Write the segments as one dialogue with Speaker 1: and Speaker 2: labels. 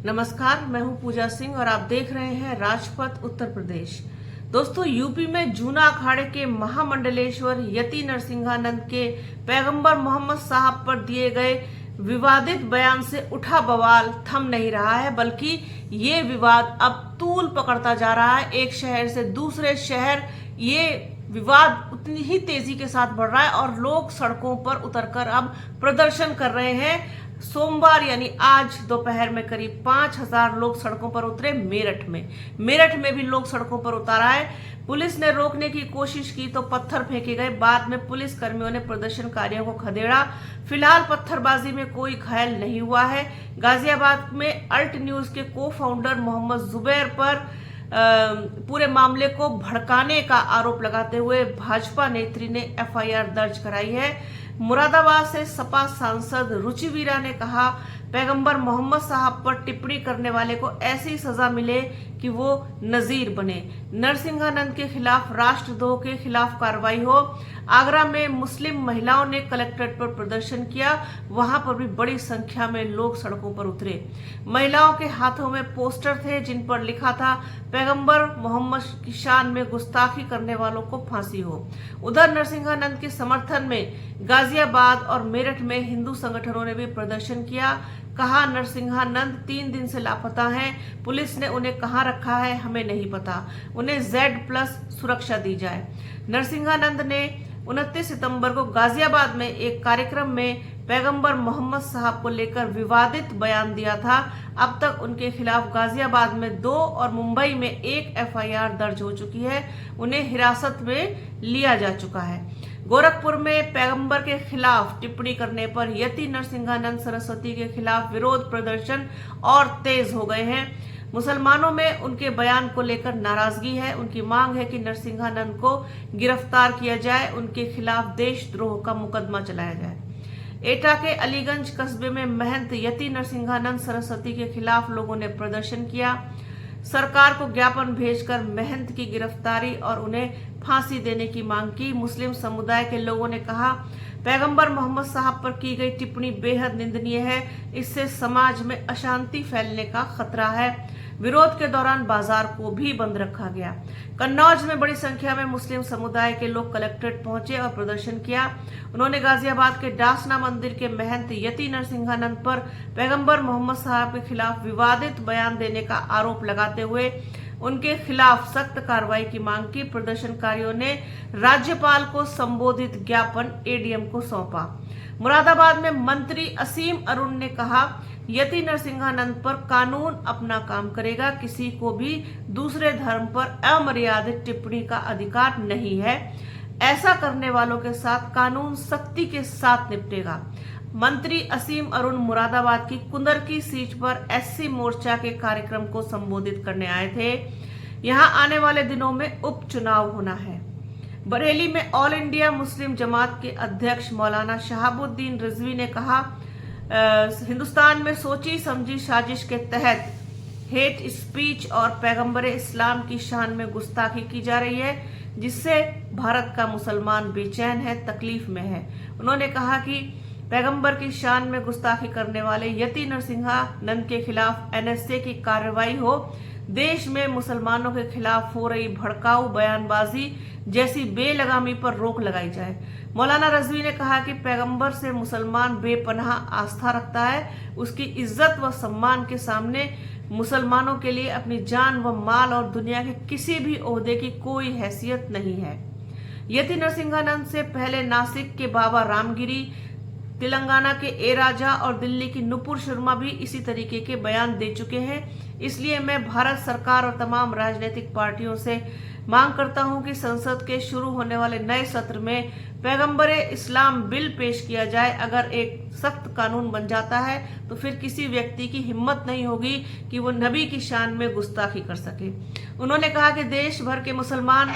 Speaker 1: नमस्कार, मैं हूं पूजा सिंह और आप देख रहे हैं राजपथ उत्तर प्रदेश। दोस्तों, यूपी में जूना अखाड़े के महामंडलेश्वर यति नरसिंहानंद के पैगंबर मोहम्मद साहब पर दिए गए विवादित बयान से उठा बवाल थम नहीं रहा है, बल्कि ये विवाद अब तूल पकड़ता जा रहा है। एक शहर से दूसरे शहर ये विवाद उतनी ही तेजी के साथ बढ़ रहा है और लोग सड़कों पर उतरकर अब प्रदर्शन कर रहे हैं। सोमवार यानी आज दोपहर में करीब 5000 लोग सड़कों पर उतरे। मेरठ में भी लोग सड़कों पर उतारा है। पुलिस ने रोकने की कोशिश की तो पत्थर फेंके गए। बाद में पुलिस कर्मियों ने प्रदर्शनकारियों को खदेड़ा। फिलहाल पत्थरबाजी में कोई घायल नहीं हुआ है। गाजियाबाद में अल्ट न्यूज के को फाउंडर मोहम्मद जुबैर पर पूरे मामले को भड़काने का आरोप लगाते हुए भाजपा नेत्री ने एफआईआर दर्ज कराई है। मुरादाबाद से सपा सांसद रुचि वीरा ने कहा, पैगंबर मोहम्मद साहब पर टिप्पणी करने वाले को ऐसी सजा मिले कि वो नजीर बने। नरसिंहानंद के खिलाफ राष्ट्रद्रोह के खिलाफ कार्रवाई हो। आगरा में मुस्लिम महिलाओं ने कलेक्ट्रेट पर प्रदर्शन किया। वहां पर भी बड़ी संख्या में लोग सड़कों पर उतरे। महिलाओं के हाथों में पोस्टर थे जिन पर लिखा था, पैगंबर मोहम्मद की शान में गुस्ताखी करने वालों को फांसी हो। उधर नरसिंहानंद के समर्थन में गाजियाबाद और मेरठ में हिंदू संगठनों ने भी प्रदर्शन किया। कहा, नरसिंहानंद 3 दिन से लापता हैं। पुलिस ने उन्हें कहां रखा है हमें नहीं पता। उन्हें Z+ सुरक्षा दी जाए। नरसिंहानंद ने 29 सितंबर को गाजियाबाद में एक कार्यक्रम में पैगंबर मोहम्मद साहब को लेकर विवादित बयान दिया था। अब तक उनके खिलाफ गाजियाबाद में 2 और मुंबई में 1 एफआईआर दर्ज हो चुकी है। उन्हें हिरासत में लिया जा चुका है। गोरखपुर में पैगंबर के खिलाफ टिप्पणी करने पर यति नरसिंहानंद सरस्वती के खिलाफ विरोध प्रदर्शन और तेज हो गए हैं। मुसलमानों में उनके बयान को लेकर नाराजगी है। उनकी मांग है कि नरसिंहानंद को गिरफ्तार किया जाए, उनके खिलाफ देशद्रोह का मुकदमा चलाया जाए। एटा के अलीगंज कस्बे में महंत यति नरसिंहानंद सरस्वती के खिलाफ लोगों ने प्रदर्शन किया। सरकार को ज्ञापन भेजकर महंत की गिरफ्तारी और उन्हें फांसी देने की मांग की। मुस्लिम समुदाय के लोगों ने कहा, पैगंबर मोहम्मद साहब पर की गई टिप्पणी बेहद निंदनीय है। इससे समाज में अशांति फैलने का खतरा है। विरोध के दौरान बाजार को भी बंद रखा गया। कन्नौज में बड़ी संख्या में मुस्लिम समुदाय के लोग कलेक्ट्रेट पहुंचे और प्रदर्शन किया। उन्होंने गाजियाबाद के डासना मंदिर के महंत यति नरसिंहानंद पर पैगंबर मोहम्मद साहब के खिलाफ विवादित बयान देने का आरोप लगाते हुए उनके खिलाफ सख्त कार्रवाई की मांग की। प्रदर्शनकारियों ने राज्यपाल को संबोधित ज्ञापन एडीएम को सौंपा। मुरादाबाद में मंत्री असीम अरुण ने कहा, यति नरसिंहानंद पर कानून अपना काम करेगा। किसी को भी दूसरे धर्म पर अमर्यादित टिप्पणी का अधिकार नहीं है। ऐसा करने वालों के साथ कानून सख्ती के साथ निपटेगा। मंत्री असीम अरुण मुरादाबाद की कुंदरकी सीट पर SC मोर्चा के कार्यक्रम को संबोधित करने आए थे। यहां आने वाले दिनों में उपचुनाव होना है। बरेली में ऑल इंडिया मुस्लिम जमात के अध्यक्ष मौलाना शहाबुद्दीन रिजवी ने कहा, हिंदुस्तान में सोची समझी साजिश के तहत हेट स्पीच और पैगंबर इस्लाम की शान में गुस्ताखी की जा रही है, जिससे भारत का मुसलमान बेचैन है, तकलीफ में है। उन्होंने कहा कि पैगंबर की शान में गुस्ताखी करने वाले यति नरसिंहानंद के खिलाफ NSA की कार्रवाई हो। देश में मुसलमानों के खिलाफ हो रही भड़काऊ बयानबाजी जैसी बेलगामी पर रोक लगाई जाए। मौलाना रजवी ने कहा कि पैगंबर से मुसलमान बेपनाह आस्था रखता है। उसकी इज्जत व सम्मान के सामने मुसलमानों के लिए अपनी जान व माल और दुनिया के किसी भी ओहदे की कोई हैसियत नहीं है। यति नरसिंहानंद से पहले नासिक के बाबा रामगिरी, तेलंगाना के ए राजा और दिल्ली की नुपुर शर्मा भी इसी तरीके के बयान दे चुके हैं। इसलिए मैं भारत सरकार और तमाम राजनीतिक पार्टियों से मांग करता हूं कि संसद के शुरू होने वाले नए सत्र में पैगंबर इस्लाम बिल पेश किया जाए। अगर एक सख्त कानून बन जाता है तो फिर किसी व्यक्ति की हिम्मत नहीं होगी कि वो नबी की शान में गुस्ताखी कर सके। उन्होंने कहा कि देश भर के मुसलमान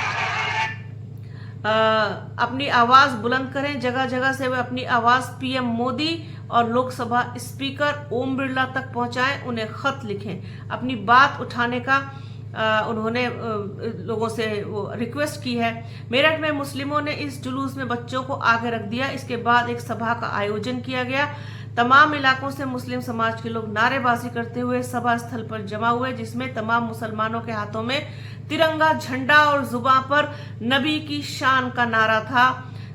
Speaker 1: अपनी आवाज बुलंद करें। जगह जगह से वे अपनी आवाज PM मोदी और लोकसभा स्पीकर ओम बिरला तक पहुंचाएं। उन्हें खत लिखें। अपनी बात उठाने का उन्होंने लोगों से वो रिक्वेस्ट की है। मेरठ में मुस्लिमों ने इस जुलूस में बच्चों को आगे रख दिया। इसके बाद एक सभा का आयोजन किया गया। तमाम इलाकों से मुस्लिम समाज के लोग नारेबाजी करते हुए सभा स्थल पर जमा हुए, जिसमें तमाम मुसलमानों के हाथों में तिरंगा झंडा और जुबां पर नबी की शान का नारा था।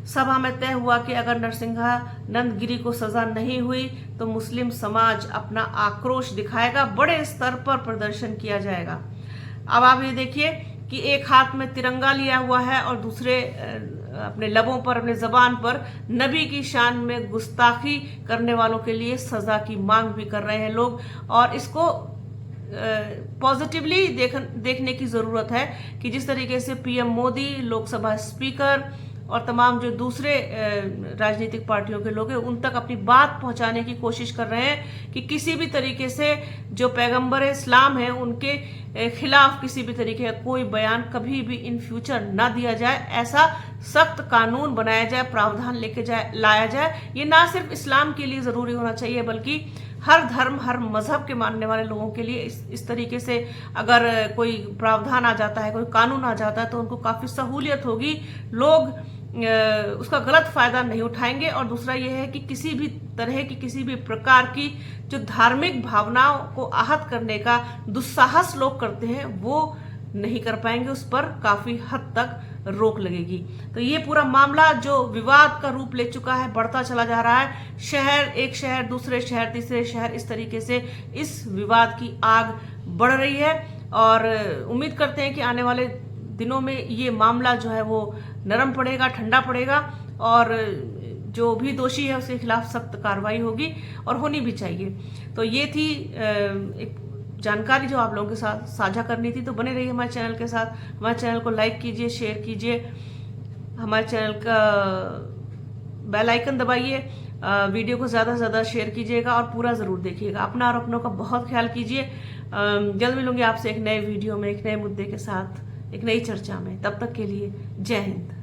Speaker 1: सभा में तय हुआ कि अगर नरसिंहानंद गिरी को सजा नहीं हुई तो मुस्लिम समाज अपना आक्रोश दिखाएगा, बड़े स्तर पर प्रदर्शन किया जाएगा। अब आप ये देखिए कि एक हाथ में तिरंगा लिया हुआ है और दूसरे अपने लबों पर, अपने जबान पर नबी की शान में गुस्ताखी करने वालों के लिए सजा की मांग भी कर रहे हैं लोग। और इसको पॉजिटिवली देखने की जरूरत है कि जिस तरीके से पीएम मोदी, लोकसभा स्पीकर और तमाम जो दूसरे राजनीतिक पार्टियों के लोग हैं उन तक अपनी बात पहुंचाने की कोशिश कर रहे हैं कि किसी भी तरीके से जो पैगंबर इस्लाम है उनके खिलाफ किसी भी तरीके का कोई बयान कभी भी इन फ्यूचर ना दिया जाए। ऐसा सख्त कानून बनाया जाए, प्रावधान लाया जाए। ये ना सिर्फ इस्लाम के लिए जरूरी होना चाहिए बल्कि हर धर्म, हर मजहब के मानने वाले लोगों के लिए इस तरीके से अगर कोई प्रावधान आ जाता है, कोई कानून आ जाता है तो उनको काफी सहूलियत होगी, लोग उसका गलत फायदा नहीं उठाएंगे। और दूसरा यह है कि किसी भी तरह की, किसी भी प्रकार की जो धार्मिक भावनाओं को आहत करने का दुस्साहस लोग करते हैं वो नहीं कर पाएंगे, उस पर काफी हद तक रोक लगेगी। तो ये पूरा मामला जो विवाद का रूप ले चुका है, बढ़ता चला जा रहा है, एक शहर दूसरे शहर, तीसरे शहर, इस तरीके से इस विवाद की आग बढ़ रही है। और उम्मीद करते हैं कि आने वाले दिनों में ये मामला जो है वो नरम पड़ेगा, ठंडा पड़ेगा और जो भी दोषी है उसके खिलाफ सख्त कार्रवाई होगी और होनी भी चाहिए। तो ये थी एक जानकारी जो आप लोगों के साथ साझा करनी थी। तो बने रहिए हमारे चैनल के साथ। हमारे चैनल को लाइक कीजिए, शेयर कीजिए, हमारे चैनल का बेल आइकन दबाइए, वीडियो को ज़्यादा से ज़्यादा शेयर कीजिएगा और पूरा ज़रूर देखिएगा। अपना और अपनों का बहुत ख्याल कीजिए। जल्द मिलूंगी आपसे एक नए वीडियो में, एक नए मुद्दे के साथ, एक नई चर्चा में। तब तक के लिए जय हिंद।